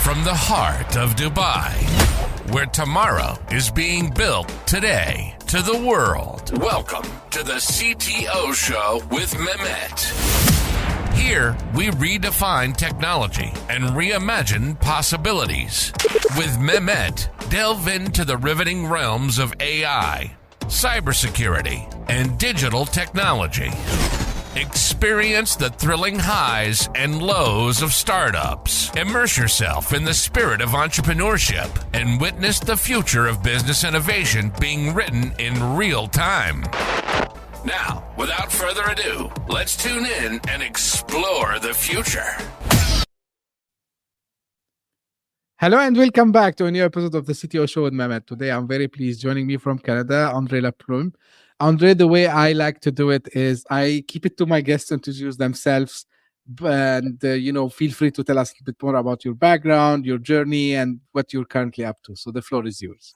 from the heart of Dubai, where tomorrow is being built today, to the world. Welcome to the CTO Show with Mehmet. Here, we redefine technology and reimagine possibilities. With Mehmet, delve into the riveting realms of AI, cybersecurity, and digital technology. Experience the thrilling highs and lows of startups. Immerse yourself in the spirit of entrepreneurship and witness the future of business innovation being written in real time. Now, without further ado, let's tune in and explore the future. Hello and welcome back to a new episode of the CTO Show with Mehmet. Today, I'm very pleased. Joining me from Canada, André Laplume. André, the way I like to do it is I keep it to my guests to introduce themselves, and feel free to tell us a bit more about your background, your journey, and what you're currently up to. So the floor is yours.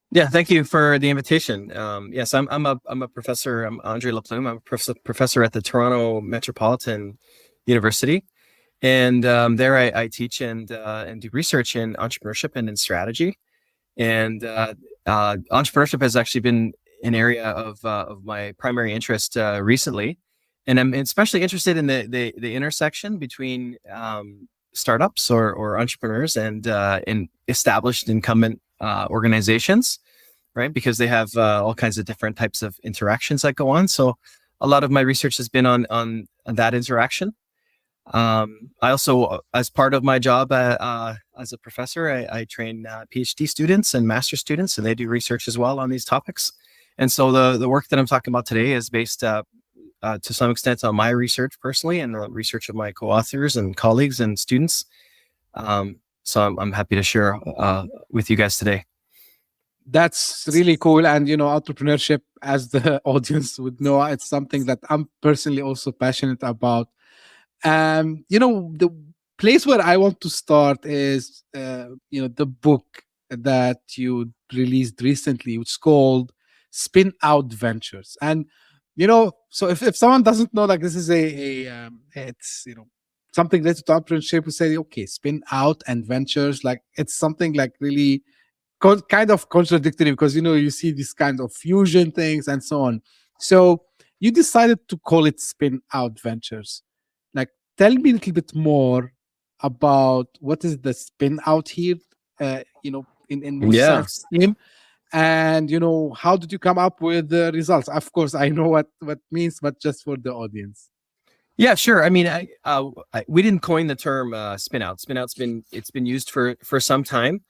Yeah, thank you for the invitation. Yes, I'm a professor. I'm André Laplume. I'm a professor at the Toronto Metropolitan University, and there I teach and do research in entrepreneurship and in strategy. And entrepreneurship has actually been an area of my primary interest recently, and I'm especially interested in the intersection between startups or entrepreneurs and in established incumbent organizations, right? Because they have all kinds of different types of interactions that go on. So a lot of my research has been on that interaction. I also, as part of my job as a professor, I train PhD students and master students, and they do research as well on these topics. And so the work that I'm talking about today is based to some extent on my research personally and the research of my co-authors and colleagues and students. So I'm happy to share with you guys today. That's really cool. And, entrepreneurship, as the audience would know, it's something that I'm personally also passionate about. The place where I want to start is, the book that you released recently, which is called Spinout Ventures. And, so if someone doesn't know, like, this is it's, something related to entrepreneurship, we say, okay, spin out and ventures, like it's something like really kind of contradictory because, you see this kind of fusion things and so on. So you decided to call it spin out ventures. Like, tell me a little bit more about what is the spin out here, in research team. And, how did you come up with the results? Of course, I know what means, but just for the audience. Yeah, sure. I mean, we didn't coin the term spinout. Spinout's been used for some time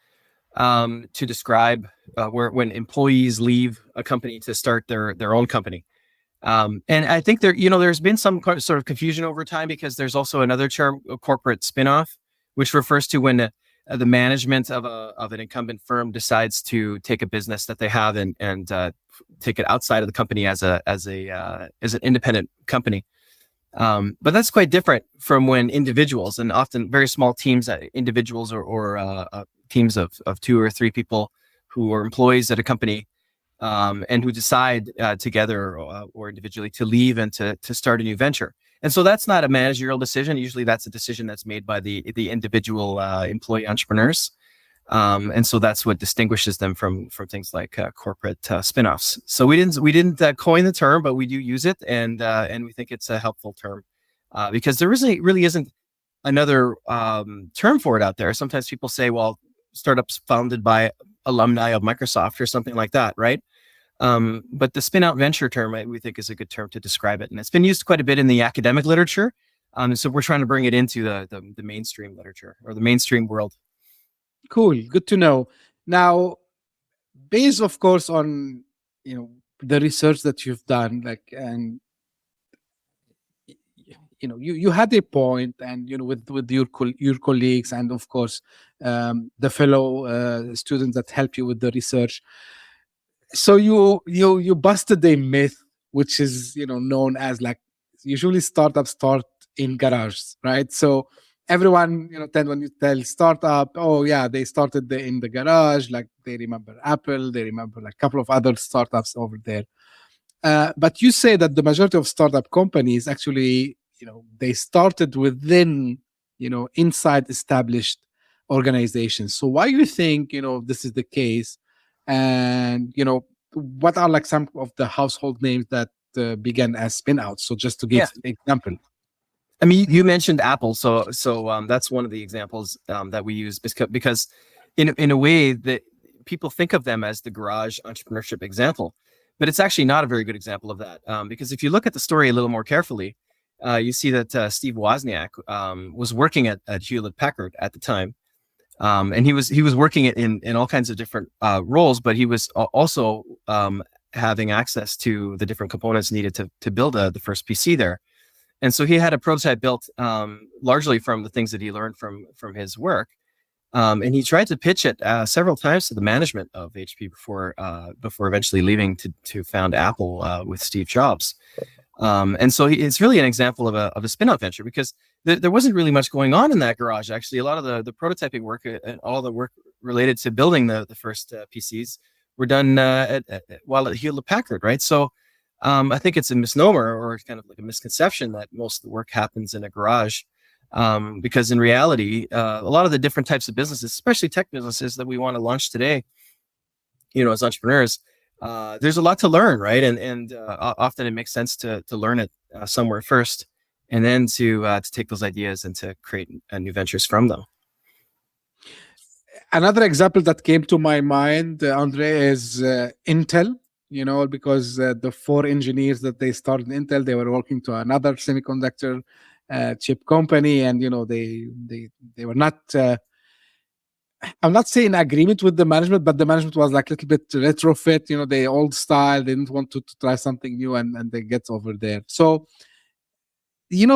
to describe when employees leave a company to start their own company. And I think there's been some sort of confusion over time because there's also another term, a corporate spinoff, which refers to when the management of an incumbent firm decides to take a business that they have and take it outside of the company as an independent company. But that's quite different from when individuals, and often very small teams, individuals or teams of 2 or 3 people who are employees at a company and who decide together or individually to leave and to start a new venture. And so that's not a managerial decision. Usually that's a decision that's made by the individual employee entrepreneurs. And so that's what distinguishes them from things like corporate spinoffs. So we didn't coin the term, but we do use it, and we think it's a helpful term because there really isn't another term for it out there. Sometimes people say, well, startups founded by alumni of Microsoft or something like that, right? But the spin-out venture term, we think, is a good term to describe it, and it's been used quite a bit in the academic literature. So we're trying to bring it into the mainstream literature or the mainstream world. Cool. Good to know. Now, based, of course, on, the research that you've done, you had a point, and, with your colleagues and, of course, the fellow students that help you with the research. So you busted a myth, which is, known as, like, usually startups start in garages, right? So everyone, when you tell startup, oh yeah, they started in the garage, like they remember Apple, they remember like a couple of other startups over there. But you say that the majority of startup companies actually, they started within, inside established organizations. So why do you think, this is the case? And, what are like some of the household names that began as spinouts? So just to give example. I mean, you mentioned Apple, so that's one of the examples that we use because in a way that people think of them as the garage entrepreneurship example, but it's actually not a very good example of that. Because if you look at the story a little more carefully, you see that Steve Wozniak was working at Hewlett Packard at the time, and he was working in all kinds of different roles, but he was also having access to the different components needed to build the first PC there. And so he had a prototype built largely from the things that he learned from his work. And he tried to pitch it several times to the management of HP before eventually leaving to found Apple with Steve Jobs. And so it's really an example of a spin-out venture because there wasn't really much going on in that garage. Actually, a lot of the prototyping work and all the work related to building the first PCs were done while at Hewlett Packard, right? So I think it's a misnomer or kind of like a misconception that most of the work happens in a garage. Because in reality, a lot of the different types of businesses, especially tech businesses that we want to launch today, as entrepreneurs, there's a lot to learn, right? And often it makes sense to learn it somewhere first, and then to take those ideas and to create new ventures from them. Another example that came to my mind, Andre, is Intel. Because the 4 engineers that they started Intel, they were working to another semiconductor chip company, and they were not. I'm not saying agreement with the management, but the management was like a little bit retrofit. They old style. They didn't want to try something new, and they get over there. So,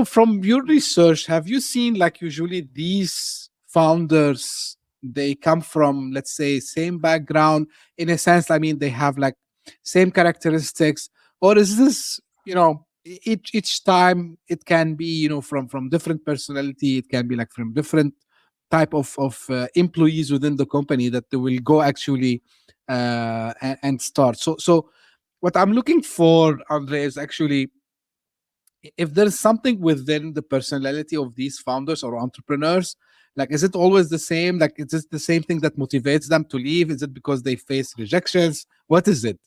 from your research, have you seen like usually these founders, they come from, let's say, same background in a sense? I mean, they have like same characteristics, or is this, each time it can be, from different personality, it can be like from different type of employees within the company that they will go actually and start. So what I'm looking for, Andre, is actually if there's something within the personality of these founders or entrepreneurs, like, is it always the same? Like, is it the same thing that motivates them to leave? Is it because they face rejections? What is it?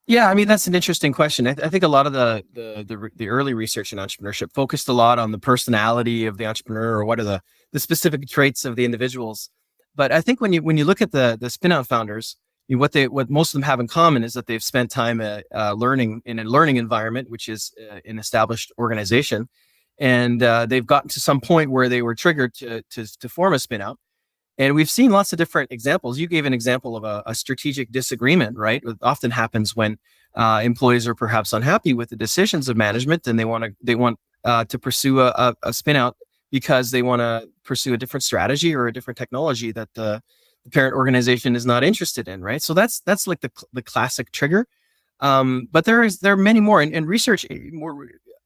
Yeah, I mean, that's an interesting question. I think a lot of the early research in entrepreneurship focused a lot on the personality of the entrepreneur or what are the specific traits of the individuals. But I think when you look at the spin-out founders, what most of them have in common is that they've spent time learning in a learning environment, which is an established organization, and they've gotten to some point where they were triggered to form a spin-out. And we've seen lots of different examples. You gave an example of a strategic disagreement, right? It often happens when employees are perhaps unhappy with the decisions of management, and they want to pursue a spin out because they want to pursue a different strategy or a different technology that the parent organization is not interested in, right? So that's like the classic trigger. But there are many more, and research,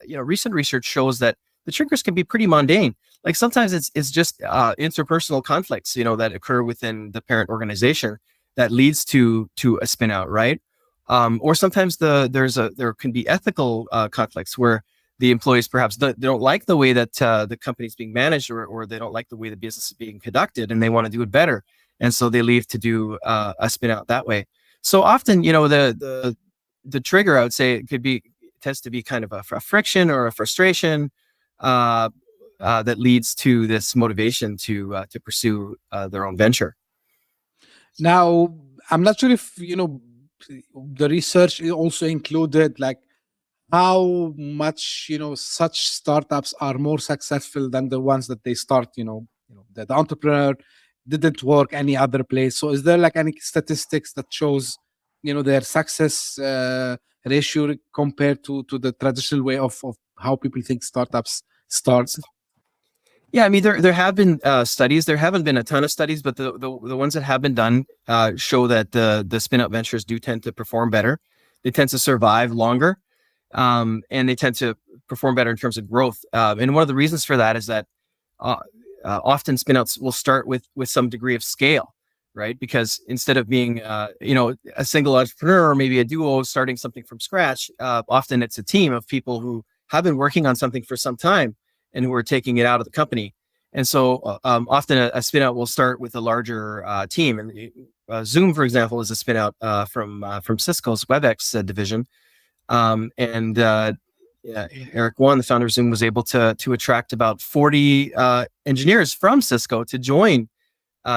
recent research shows that the triggers can be pretty mundane. Like sometimes it's just interpersonal conflicts, that occur within the parent organization that leads to a spin out, right? Or sometimes there can be ethical conflicts where the employees perhaps they don't like the way that the company is being managed, or they don't like the way the business is being conducted, and they want to do it better, and so they leave to do a spin out that way. So often, the trigger, I would say, tends to be kind of a friction or a frustration that leads to this motivation to pursue their own venture. Now, I'm not sure if the research also included like how much such startups are more successful than the ones that they start. The entrepreneur didn't work any other place. So, is there like any statistics that shows their success ratio compared to the traditional way of how people think startups start? Yeah, I mean, there have been studies. There haven't been a ton of studies, but the ones that have been done show that the spin-out ventures do tend to perform better. They tend to survive longer, and they tend to perform better in terms of growth. And one of the reasons for that is that often spin-outs will start with some degree of scale, right? Because instead of being a single entrepreneur or maybe a duo starting something from scratch, often it's a team of people who have been working on something for some time and who are taking it out of the company. And so often a spinout will start with a larger team. And Zoom, for example, is a spinout from Cisco's WebEx division. Eric Wan, the founder of Zoom, was able to attract about 40 engineers from Cisco to join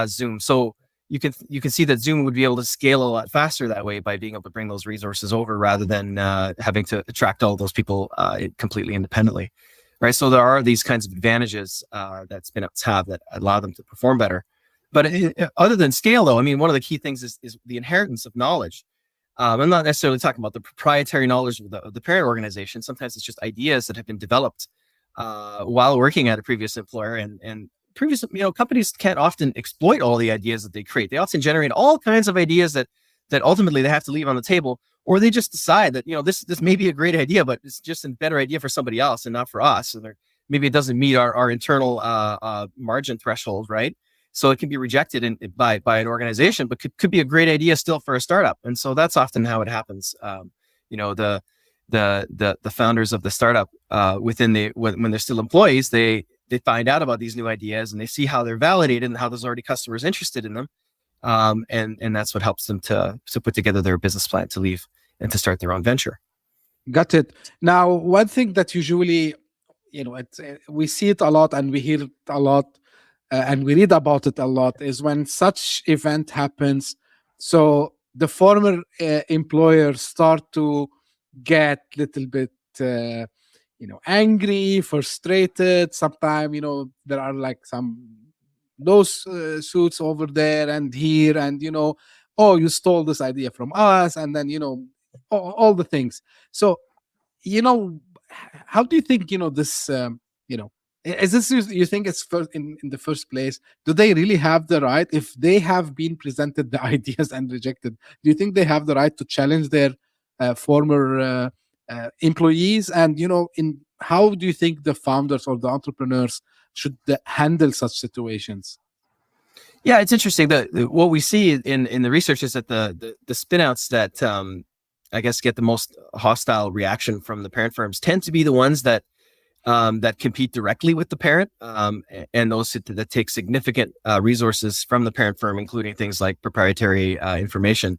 Zoom. So you can see that Zoom would be able to scale a lot faster that way by being able to bring those resources over rather than having to attract all those people completely independently, right? So there are these kinds of advantages that spinouts have that allow them to perform better. But other than scale, though, I mean, one of the key things is the inheritance of knowledge. I'm not necessarily talking about the proprietary knowledge of the parent organization. Sometimes it's just ideas that have been developed while working at a previous employer, and previous, companies can't often exploit all the ideas that they create. They often generate all kinds of ideas that ultimately they have to leave on the table, or they just decide that, this may be a great idea, but it's just a better idea for somebody else and not for us. And maybe it doesn't meet our internal margin threshold, right? So it can be rejected by an organization, but could be a great idea still for a startup. And so that's often how it happens. The founders of the startup when they're still employees, they find out about these new ideas and they see how they're validated and how there's already customers interested in them. And that's what helps them to put together their business plan to leave and to start their own venture. Got it. Now, one thing that usually, we see it a lot and we hear it a lot and we read about it a lot is when such event happens. So the former employers start to get a little bit angry, frustrated. Sometimes, there are like some lawsuits over there and here, and oh, you stole this idea from us, and then all the things. So how do you think this is this, you think it's in the first place, do they really have the right, if they have been presented the ideas and rejected, do you think they have the right to challenge their former employees? And in how do you think the founders or the entrepreneurs should handle such situations? Yeah, it's interesting that what we see in the research is that the spinouts that I guess get the most hostile reaction from the parent firms tend to be the ones that compete directly with the parent, and those that take significant resources from the parent firm, including things like proprietary information,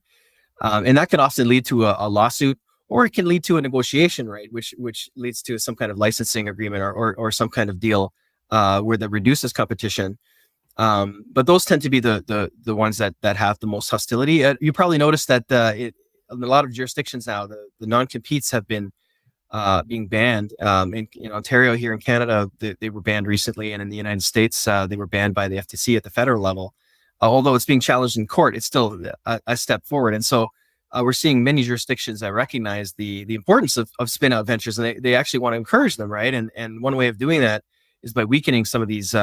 and that can often lead to a lawsuit, or it can lead to a negotiation, right, which leads to some kind of licensing agreement or some kind of deal where that reduces competition. But those tend to be the ones that have the most hostility. You probably noticed that in a lot of jurisdictions now, the non-competes have been being banned. In Ontario here in Canada, they were banned recently, and in the United States, they were banned by the FTC at the federal level. Although it's being challenged in court, it's still a step forward. And so we're seeing many jurisdictions that recognize the importance of spin-out ventures, and they actually want to encourage them, right? And one way of doing that is by weakening some of these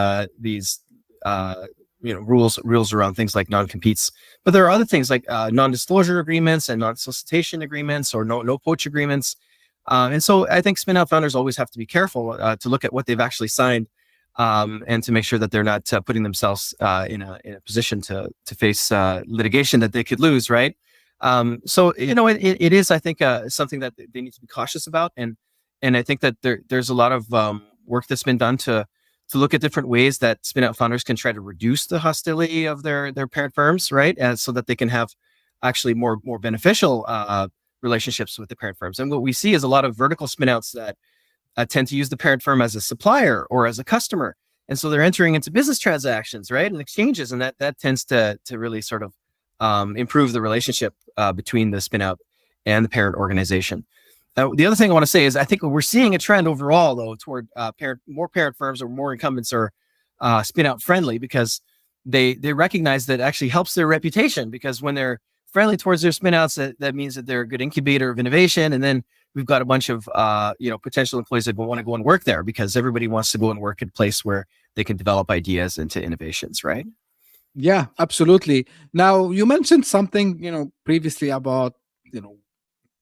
rules around things like non-competes. But there are other things like non-disclosure agreements and non-solicitation agreements or no poach agreements. And so I think spin-out founders always have to be careful to look at what they've actually signed, and to make sure that they're not putting themselves in a position to face litigation that they could lose, right? So it is, I think, something that they need to be cautious about, and I think that there's a lot of work that's been done to look at different ways that spin-out founders can try to reduce the hostility of their parent firms, right? And so that they can have actually more beneficial relationships with the parent firms. And what we see is a lot of vertical spin-outs that tend to use the parent firm as a supplier or as a customer. And so they're entering into business transactions, right? And exchanges. And that tends to really sort of improve the relationship between the spin-out and the parent organization. The other thing I want to say is I think we're seeing a trend overall, though, toward more parent firms or more incumbents are spin-out friendly, because they recognize that actually helps their reputation, because when they're friendly towards their spin-outs, that means that they're a good incubator of innovation. And then we've got a bunch of potential employees that want to go and work there, because everybody wants to go and work at a place where they can develop ideas into innovations, right? Yeah, absolutely. Now, you mentioned something, previously about,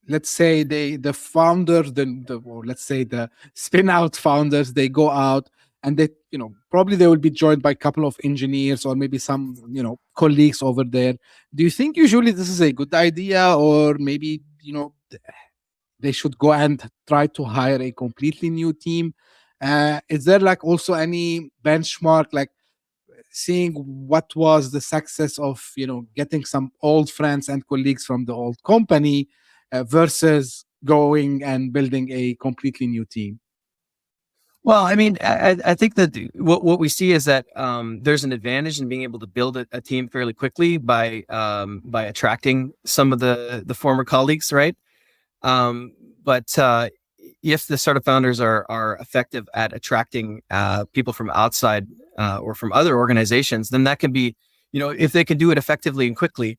let's say the founder, or let's say the spin-out founders, they go out and they, probably they will be joined by a couple of engineers or maybe some, colleagues over there. Do you think usually this is a good idea, or maybe, they should go and try to hire a completely new team? Is there like also any benchmark, like seeing what was the success of getting some old friends and colleagues from the old company versus going and building a completely new team? Well, I mean, I think that what we see is that there's an advantage in being able to build a team fairly quickly by attracting some of the former colleagues, right? But if the startup founders are effective at attracting people from outside or from other organizations, then that can be, if they can do it effectively and quickly,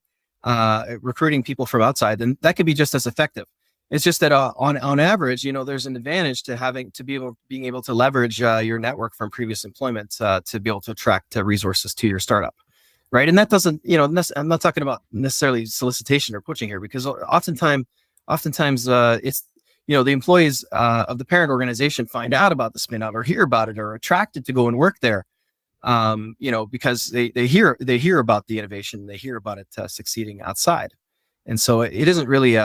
recruiting people from outside, then that can be just as effective. It's just that on average, there's an advantage to being able to leverage your network from previous employment to be able to attract resources to your startup, right? And that doesn't, I'm not talking about necessarily solicitation or poaching here, because oftentimes it's the employees of the parent organization find out about the spin out or hear about it or are attracted to go and work there, because they hear about the innovation, they hear about it succeeding outside, and so it isn't really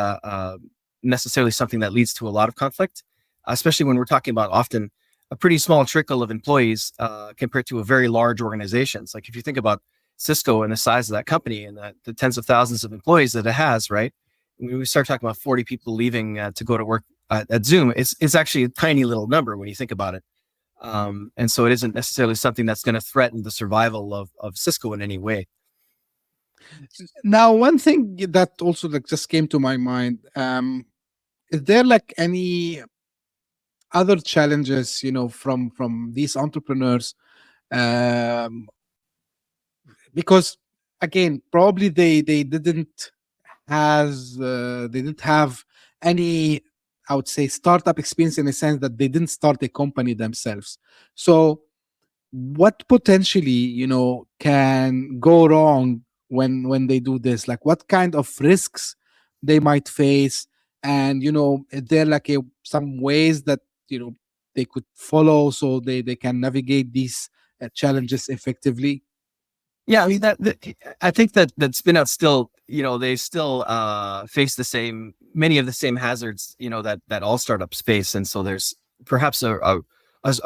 necessarily something that leads to a lot of conflict, especially when we're talking about often a pretty small trickle of employees compared to a very large organizations. Like if you think about Cisco and the size of that company and the tens of thousands of employees that it has, right? When we start talking about 40 people leaving to go to work at Zoom, it's actually a tiny little number when you think about it. And so it isn't necessarily something that's going to threaten the survival of Cisco in any way. Now, one thing that also just came to my mind, is there like any other challenges, from these entrepreneurs? Because again, probably they didn't have any, I would say, startup experience, in a sense that they didn't start a company themselves. So what potentially, can go wrong when they do this? Like what kind of risks they might face? And, is there like some ways that, they could follow so they can navigate these challenges effectively? Yeah, I mean I think that spinouts still, they still face many of the same hazards, that all startups face, and so there's perhaps a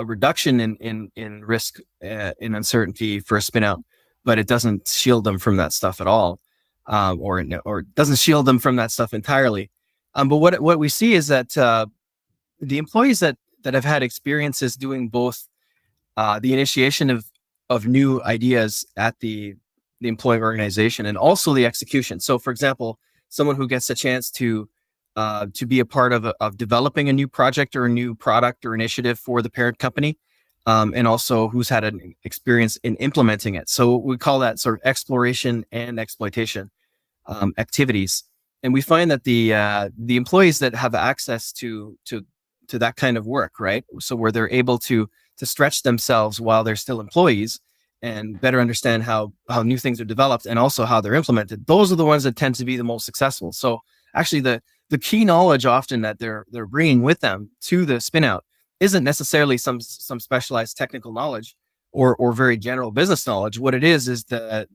reduction in risk, in uncertainty for a spinout, but it doesn't shield them from that stuff at all, or doesn't shield them from that stuff entirely. But what we see is that the employees that have had experiences doing both the initiation of new ideas at the employee organization and also the execution. So, for example, someone who gets a chance to be a part of developing a new project or a new product or initiative for the parent company, and also who's had an experience in implementing it. So we call that sort of exploration and exploitation activities. And we find that the employees that have access to that kind of work, right? So where they're able to stretch themselves while they're still employees and better understand how new things are developed and also how they're implemented, those are the ones that tend to be the most successful. So actually the key knowledge often that they're bringing with them to the spinout isn't necessarily some specialized technical knowledge or very general business knowledge. What it is the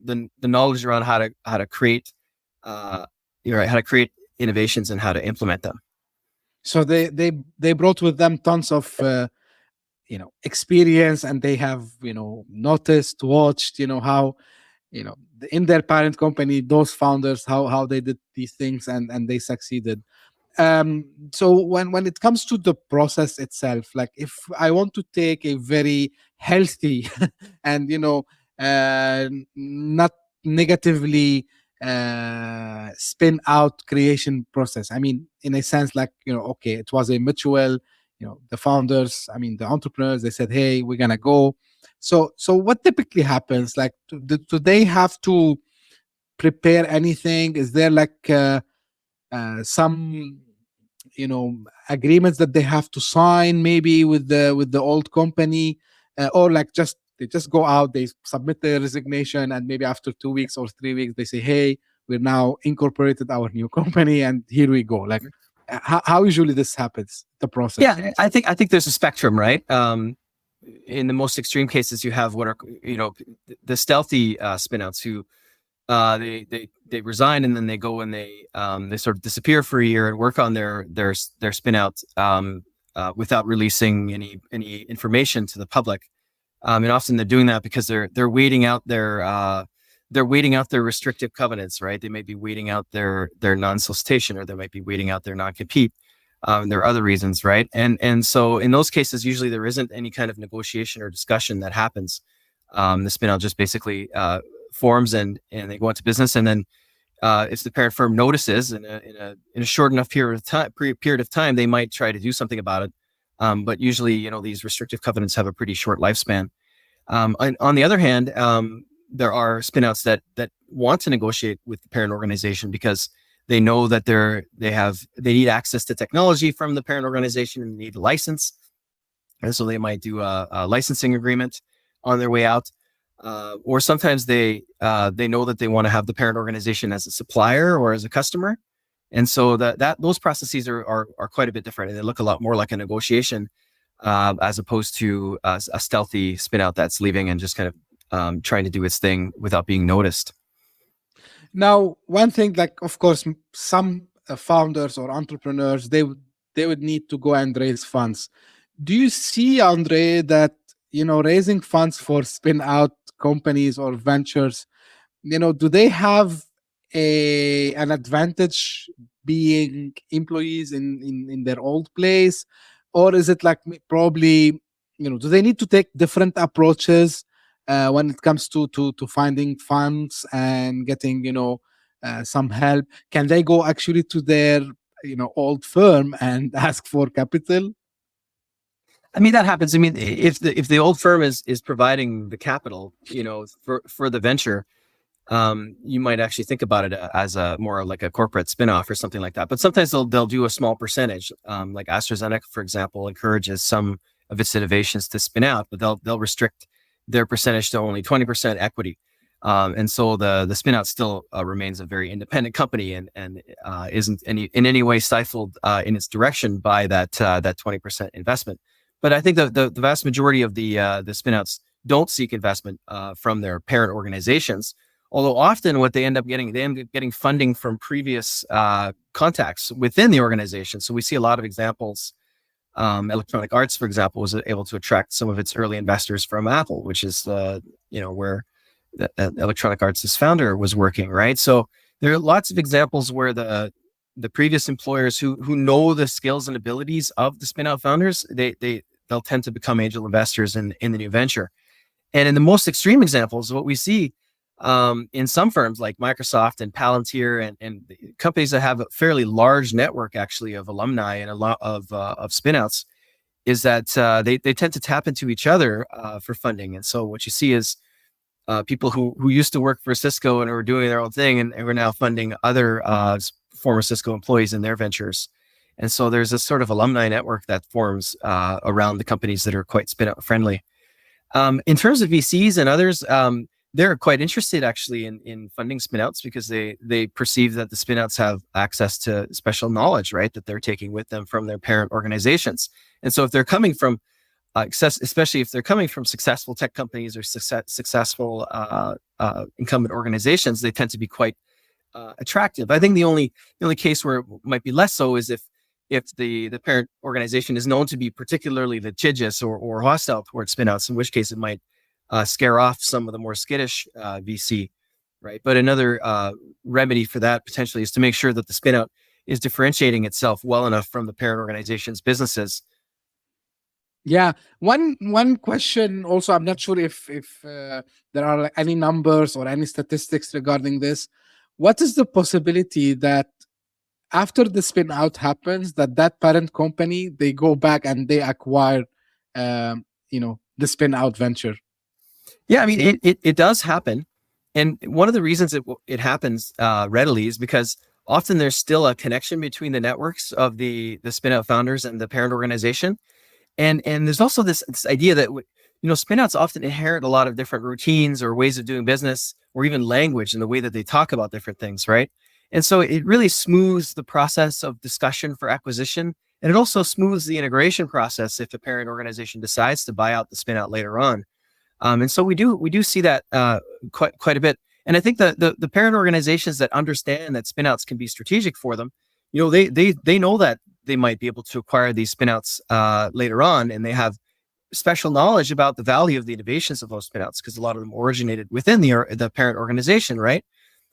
knowledge around how to create how to create innovations and how to implement them. So they brought with them tons of experience, and they have noticed, watched, how in their parent company, those founders, how they did these things, and they succeeded. So when it comes to the process itself, like if I want to take a very healthy and not negatively spin out creation process, I mean, in a sense, like okay, it was a mutual, the founders, I mean the entrepreneurs, they said, hey, we're gonna go. So what typically happens? Like do they have to prepare anything? Is there like some agreements that they have to sign maybe with the old company, or like they just go out, they submit their resignation, and maybe after 2 weeks or 3 weeks they say, hey, we're now incorporated our new company and here we go? Like how usually this happens, the process? Yeah, I think there's a spectrum, right? In the most extreme cases, you have what are the stealthy spinouts who they resign and then they go and they sort of disappear for a year and work on their spinout without releasing any information to the public. And often they're doing that because they're waiting out their restrictive covenants, right? They may be waiting out their non-solicitation, or they might be waiting out their non-compete. There are other reasons, right? And so in those cases, usually there isn't any kind of negotiation or discussion that happens. The spinout just basically forms and they go into business, and then if the parent firm notices in a short enough period of time, they might try to do something about it. But usually, these restrictive covenants have a pretty short lifespan. On the other hand, there are spinouts that want to negotiate with the parent organization because they know that they need access to technology from the parent organization and need a license, and so they might do a licensing agreement on their way out. Or sometimes they know that they want to have the parent organization as a supplier or as a customer, and so those processes are quite a bit different, and they look a lot more like a negotiation as opposed to a stealthy spinout that's leaving and just kind of trying to do its thing without being noticed. Now, one thing, like, of course, some founders or entrepreneurs, they would need to go and raise funds. Do you see, Andre, that raising funds for spin out companies or ventures, do they have an advantage being employees in their old place, or is it like probably do they need to take different approaches when it comes to finding funds and getting some help? Can they go actually to their old firm and ask for capital? I mean, that happens. I mean, if the old firm is providing the capital, for the venture, you might actually think about it as a more like a corporate spinoff or something like that. But sometimes they'll do a small percentage. Like AstraZeneca, for example, encourages some of its innovations to spin out, but they'll restrict their percentage to only 20% equity. And so the spinout still remains a very independent company and isn't in any way stifled in its direction by that 20% investment. But I think the vast majority of the spinouts don't seek investment from their parent organizations. Although often what they end up getting funding from previous contacts within the organization. So we see a lot of examples. Electronic Arts, for example, was able to attract some of its early investors from Apple, which is where Electronic Arts' founder was working, right? So there are lots of examples where the previous employers who know the skills and abilities of the spinout founders, they'll tend to become angel investors in the new venture. And in the most extreme examples, what we see in some firms like Microsoft and Palantir and companies that have a fairly large network actually of alumni and a lot of spinouts, is that they tend to tap into each other for funding. And so what you see is people who used to work for Cisco and were doing their own thing and were now funding other former Cisco employees in their ventures. And so there's a sort of alumni network that forms around the companies that are quite spinout friendly. In terms of VCs and others, they're quite interested actually in funding spinouts because they perceive that the spinouts have access to special knowledge, right, that they're taking with them from their parent organizations. And so if they're coming from especially if they're coming from successful tech companies or successful incumbent organizations, they tend to be quite attractive. I think the only case where it might be less so is if the parent organization is known to be particularly litigious or hostile towards spinouts, in which case it might scare off some of the more skittish VC, right? But another remedy for that potentially is to make sure that the spinout is differentiating itself well enough from the parent organization's businesses. Yeah, one question also, I'm not sure if there are any numbers or any statistics regarding this. What is the possibility that after the spin out happens, that parent company, they go back and they acquire the spin out venture? Yeah, I mean, it does happen. And one of the reasons it happens readily is because often there's still a connection between the networks of the spin-out founders and the parent organization. And there's also this idea that, spin-outs often inherit a lot of different routines or ways of doing business, or even language in the way that they talk about different things, right? And so it really smooths the process of discussion for acquisition. And it also smooths the integration process if the parent organization decides to buy out the spin-out later on. And so we do see that quite a bit. And I think the parent organizations that understand that spin-outs can be strategic for them, they know that they might be able to acquire these spinouts later on, and they have special knowledge about the value of the innovations of those spinouts because a lot of them originated within the parent organization, right?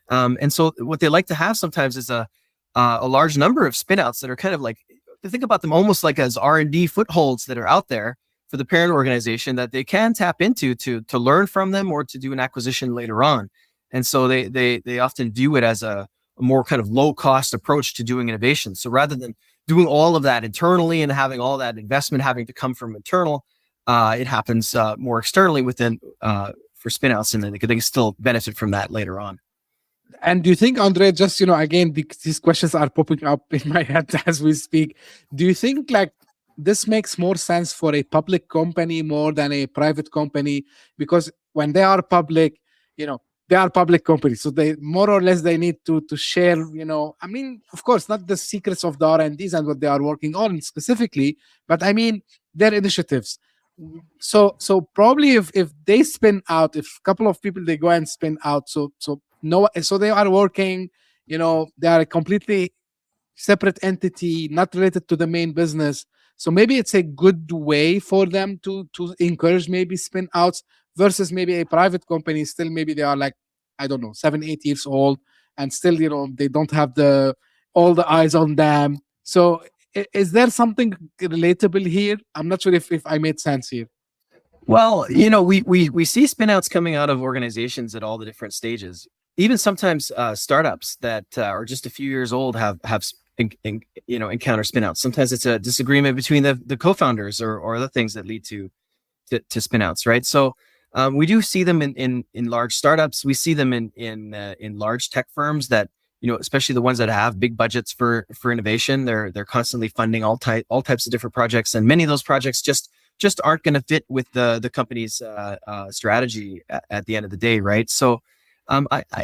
And so what they like to have sometimes is a large number of spinouts that are kind of like, to think about them almost like as R&D footholds that are out there for the parent organization that they can tap into to learn from them or to do an acquisition later on. And so they often view it as a more kind of low cost approach to doing innovation. So rather than doing all of that internally and having all that investment having to come from internal, it happens more externally within for spinouts, and then they can still benefit from that later on. And do you think, Andre, just, again, these questions are popping up in my head as we speak. Do you think like this makes more sense for a public company more than a private company? Because when they are public, they are public companies. So they more or less, they need to share, I mean, of course, not the secrets of the R&Ds and what they are working on specifically, but I mean, their initiatives. So probably if they spin out, if a couple of people, they go and spin out, so they are working, they are a completely separate entity, not related to the main business. So maybe it's a good way for them to encourage maybe spin outs versus maybe a private company. Still, maybe they are like, I don't know, 7-8 years old, and still, they don't have all the eyes on them. So is there something relatable here? I'm not sure if I made sense here. Well, we see spinouts coming out of organizations at all the different stages. Even sometimes startups that are just a few years old have encounter spinouts. Sometimes it's a disagreement between the co-founders or other things that lead to spinouts, right? So we do see them in large startups. We see them in large tech firms that, especially the ones that have big budgets for innovation. They're constantly funding all types of different projects, and many of those projects just aren't going to fit with the company's strategy at the end of the day, right? So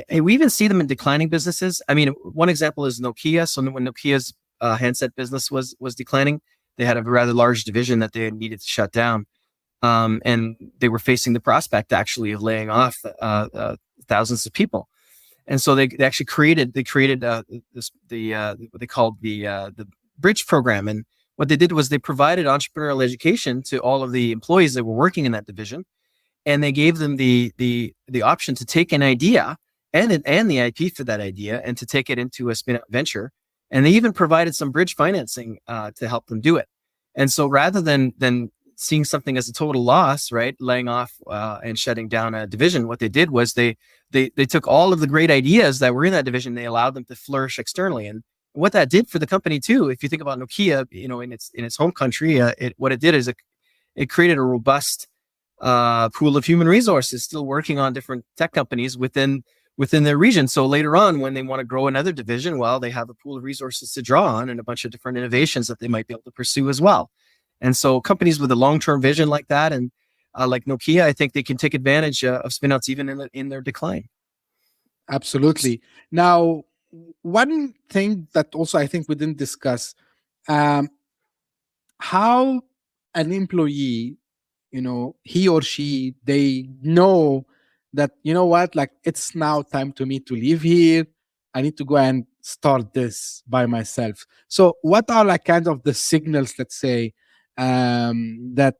we even see them in declining businesses. I mean, one example is Nokia. So when Nokia's handset business was declining, they had a rather large division that they needed to shut down, and they were facing the prospect actually of laying off thousands of people. And so they actually created what they called the Bridge program. And what they did was they provided entrepreneurial education to all of the employees that were working in that division, and they gave them the option to take an idea and the IP for that idea and to take it into a spin-out venture. And they even provided some bridge financing to help them do it. And so rather than seeing something as a total loss, right, laying off and shutting down a division, what they did was they took all of the great ideas that were in that division, they allowed them to flourish externally. And what that did for the company too, if you think about Nokia, in its home country, what it did is it created a robust pool of human resources still working on different tech companies within their region. So later on, when they want to grow another division, well, they have a pool of resources to draw on and a bunch of different innovations that they might be able to pursue as well. And so companies with a long-term vision like that, and like Nokia, I think they can take advantage of spinouts even in their decline. Absolutely. Now, one thing that also I think we didn't discuss, how an employee, he or she, they know that, like, it's now time to me to leave here. I need to go and start this by myself. So what are like kind of the signals, let's say, that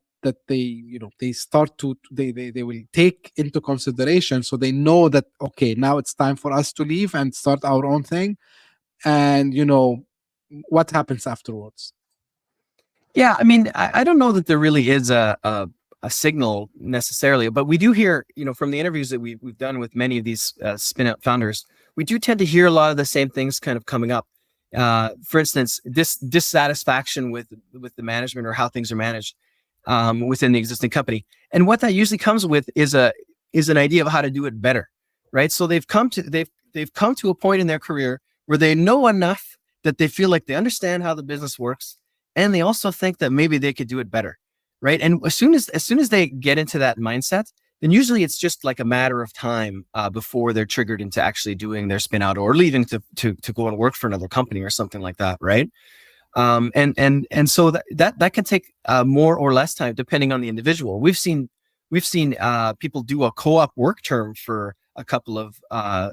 they, they start to, they will take into consideration, so they know that, okay, now it's time for us to leave and start our own thing. And, what happens afterwards? Yeah, I mean, I don't know that there really is a signal necessarily, but we do hear, from the interviews that we've done with many of these spin-out founders, we do tend to hear a lot of the same things kind of coming up. For instance, dissatisfaction with the management or how things are managed within the existing company, and what that usually comes with is an idea of how to do it better, right? So they've come to a point in their career where they know enough that they feel like they understand how the business works, and they also think that maybe they could do it better, right? And as soon as they get into that mindset, then usually it's just like a matter of time before they're triggered into actually doing their spin out or leaving to go and work for another company or something like that, right? And so that can take more or less time depending on the individual. We've seen people do a co-op work term for a couple of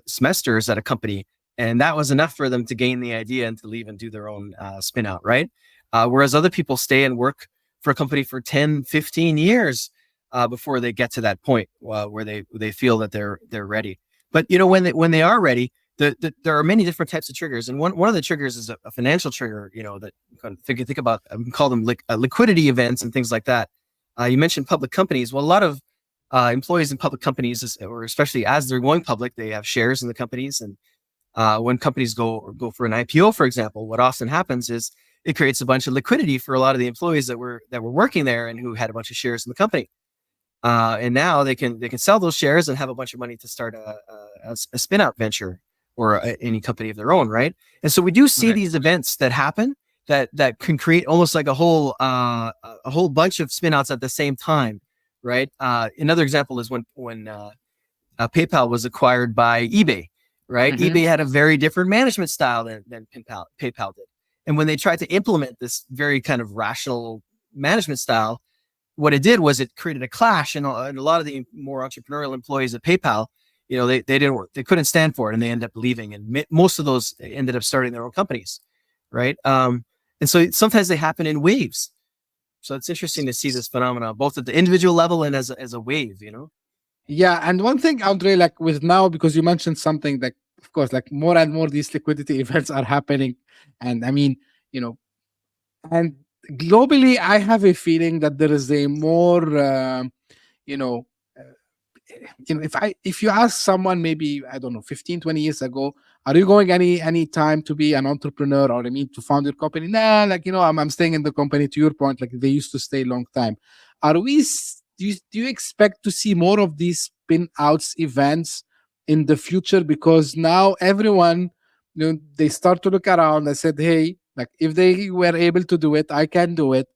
semesters at a company And that was enough for them to gain the idea and to leave and do their own spin out, right? Whereas other people stay and work for a company for 10, 15 years before they get to that point where they feel that they're ready. But when they are ready, there are many different types of triggers, and one of the triggers is a financial trigger. That you can think about. Call them liquidity events and things like that. You mentioned public companies. Well, a lot of employees in public companies, or especially as they're going public, they have shares in the companies, and when companies go for an IPO, for example, what often happens is it creates a bunch of liquidity for a lot of the employees that were working there and who had a bunch of shares in the company. And now they can sell those shares and have a bunch of money to start a spin-out venture or any company of their own, right? And so we do see these events that happen that can create almost like a whole bunch of spin-outs at the same time, right? Another example is when PayPal was acquired by eBay, right? Mm-hmm. eBay had a very different management style than PayPal did. And when they tried to implement this very kind of rational management style, what it did was it created a clash, and a lot of the more entrepreneurial employees at PayPal, they couldn't stand for it, and they ended up leaving. And most of those ended up starting their own companies, right? And so sometimes they happen in waves. So it's interesting to see this phenomenon both at the individual level and as a wave, Yeah, and one thing, Andre, like with now, because you mentioned something that, of course, like more and more these liquidity events are happening, and I mean, and globally, I have a feeling that there is a more, you know, if you ask someone maybe, I don't know, 15, 20 years ago, are you going any time to be an entrepreneur, or I mean to found your company? Nah, like I'm staying in the company. To your point, like they used to stay long time. Are we? Do you expect to see more of these spin outs events in the future? Because now everyone, they start to look around and said, hey, like if they were able to do it, I can do it.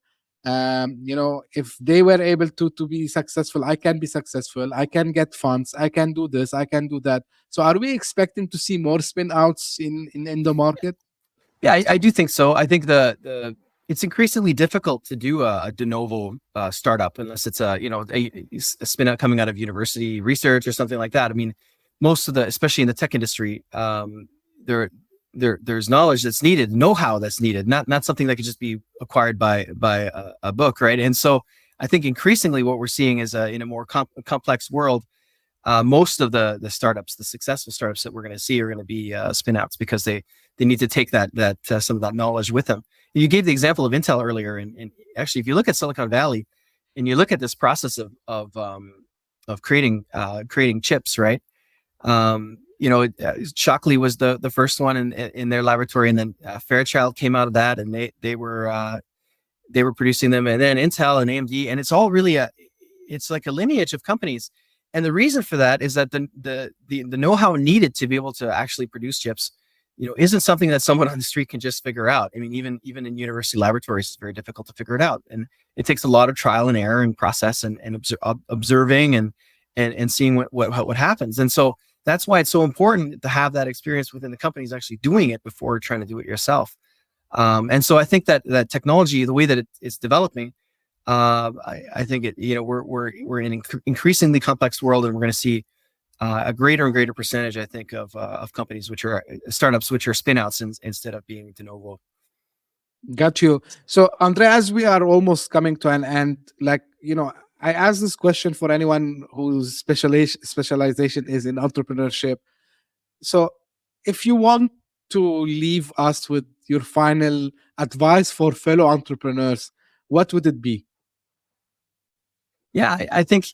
If they were able to be successful, I can be successful. I can get funds. I can do this. I can do that. So are we expecting to see more spin outs in the market? Yeah, I do think so. I think it's increasingly difficult to do a de novo startup unless it's a spin out coming out of university research or something like that. I mean, most of especially in the tech industry, there's knowledge that's needed, know-how that's needed, not something that could just be acquired by a book, right? And so I think increasingly what we're seeing is in a more complex world, most of the startups, the successful startups that we're going to see are going to be spin-outs, because they need to take that some of that knowledge with them. You gave the example of Intel earlier, and actually, if you look at Silicon Valley and you look at this process of creating chips, right? Shockley was the first one in their laboratory, and then Fairchild came out of that, and they were producing them, and then Intel and AMD, and it's all really it's like a lineage of companies. And the reason for that is that the know-how needed to be able to actually produce chips, isn't something that someone on the street can just figure out. I mean, even in university laboratories, it's very difficult to figure it out, and it takes a lot of trial and error and process and observing and seeing what happens. And so that's why it's so important to have that experience within the companies actually doing it before trying to do it yourself. And so I think that technology, the way that it's developing, I think we're in an increasingly complex world, and we're going to see a greater and greater percentage, I think, of companies which are startups, which are spin-outs instead of being de novo. Got you. So, Andre, as we are almost coming to an end, I ask this question for anyone whose specialization is in entrepreneurship. So, if you want to leave us with your final advice for fellow entrepreneurs, what would it be? Yeah, I think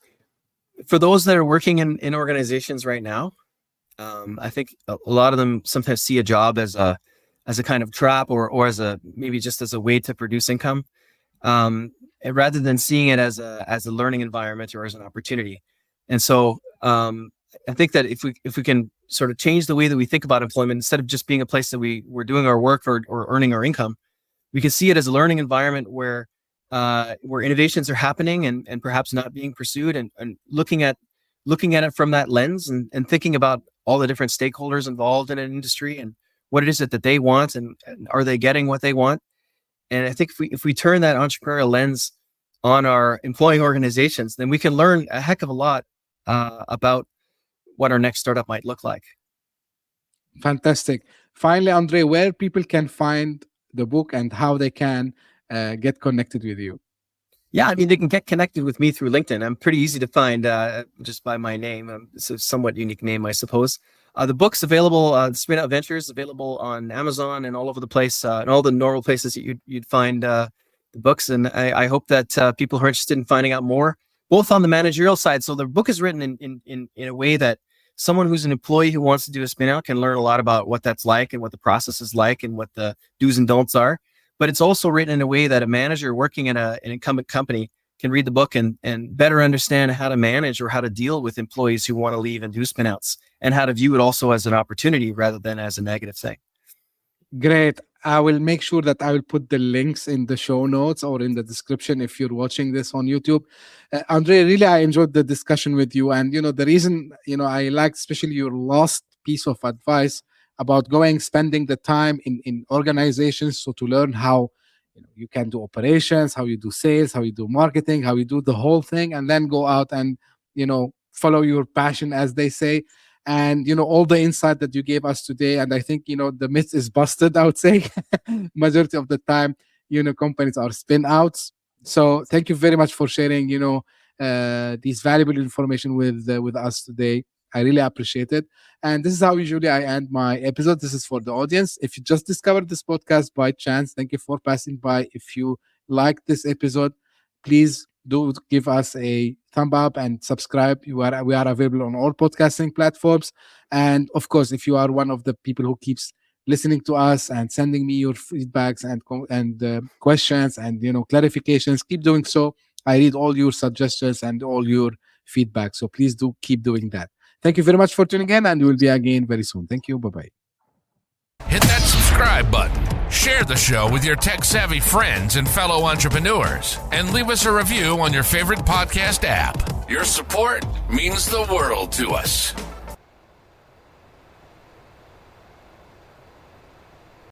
for those that are working in organizations right now, I think a lot of them sometimes see a job as a kind of trap or as maybe just as a way to produce income, rather than seeing it as a learning environment or as an opportunity. And so I think that if we can sort of change the way that we think about employment, instead of just being a place that we're doing our work or earning our income, we can see it as a learning environment where innovations are happening and perhaps not being pursued, and looking at it from that lens and thinking about all the different stakeholders involved in an industry and what it is that they want, and are they getting what they want. And I think if we turn that entrepreneurial lens on our employing organizations, then we can learn a heck of a lot about what our next startup might look like. Fantastic. Finally, Andre, where people can find the book and how they can get connected with you. Yeah, I mean, they can get connected with me through LinkedIn. I'm pretty easy to find just by my name. It's a somewhat unique name, I suppose. The book's available, Spinout Ventures, available on Amazon and all over the place, and all the normal places that you'd find the books. And I hope that people who are interested in finding out more, both on the managerial side. So the book is written in a way that someone who's an employee who wants to do a spinout can learn a lot about what that's like and what the process is like and what the do's and don'ts are. But it's also written in a way that a manager working at an incumbent company can read the book and better understand how to manage or how to deal with employees who want to leave and do spinouts, and how to view it also as an opportunity rather than as a negative thing. Great. I will make sure that I will put the links in the show notes or in the description if you're watching this on YouTube. Andre, really, I enjoyed the discussion with you. And, the reason, I liked especially your last piece of advice about spending the time in organizations. So to learn how you can do operations, how you do sales, how you do marketing, how you do the whole thing, and then go out and, follow your passion, as they say. And, all the insight that you gave us today. And I think, the myth is busted, I would say. Majority of the time, companies are spin outs. So thank you very much for sharing, these valuable information with us today. I really appreciate it. And this is how usually I end my episode. This is for the audience. If you just discovered this podcast by chance, thank you for passing by. If you like this episode, please do give us a thumb up and subscribe. We are available on all podcasting platforms. And of course, if you are one of the people who keeps listening to us and sending me your feedbacks and questions and clarifications, keep doing so. I read all your suggestions and all your feedback. So please do keep doing that. Thank you very much for tuning in, and we will be again very soon. Thank you. Bye-bye. Hit that subscribe button. Share the show with your tech-savvy friends and fellow entrepreneurs. And leave us a review on your favorite podcast app. Your support means the world to us.